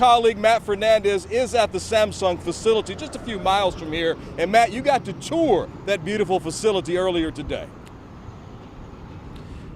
Colleague Matt Fernandez is at the Samsung facility just a few miles from here. And Matt, you got to tour that beautiful facility earlier today.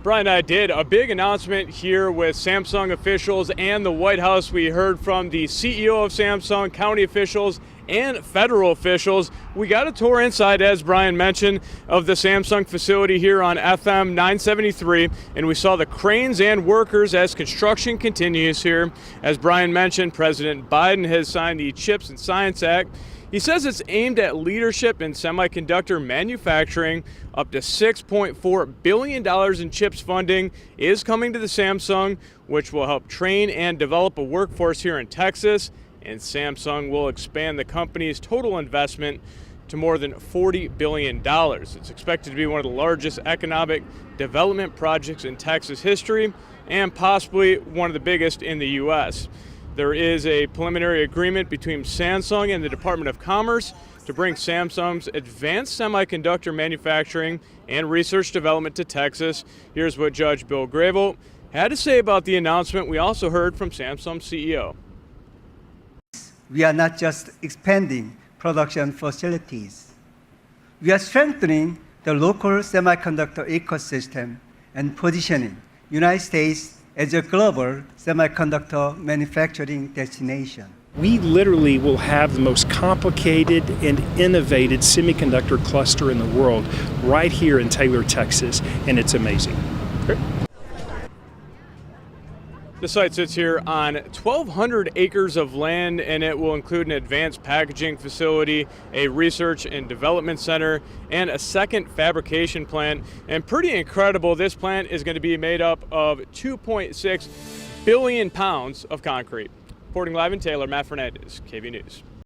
Brian, I did a big announcement here with Samsung officials and the White House. We heard from the CEO of Samsung, county officials, and federal officials. We got a tour inside, as Brian mentioned, of the Samsung facility here on FM 973, and we saw the cranes and workers as construction continues here. As Brian mentioned, President Biden has signed the CHIPS and Science Act. He says it's aimed at leadership in semiconductor manufacturing. Up to $6.4 billion in CHIPS funding is coming to the Samsung, which will help train and develop a workforce here in Texas. And Samsung will expand the company's total investment to more than $40 billion. It's expected to be one of the largest economic development projects in Texas history and possibly one of the biggest in the U.S. There is a preliminary agreement between Samsung and the Department of Commerce to bring Samsung's advanced semiconductor manufacturing and research development to Texas. Here's what Judge Bill Gravel had to say about the announcement. We also heard from Samsung's CEO. We are not just expanding production facilities. We are strengthening the local semiconductor ecosystem and positioning the United States as a global semiconductor manufacturing destination. We literally will have the most complicated and innovative semiconductor cluster in the world right here in Taylor, Texas, and it's amazing. The site sits here on 1,200 acres of land, and it will include an advanced packaging facility, a research and development center, and a second fabrication plant. And pretty incredible, this plant is going to be made up of 2.6 billion pounds of concrete. Reporting live in Taylor, Matt Fernandez, KVUE News.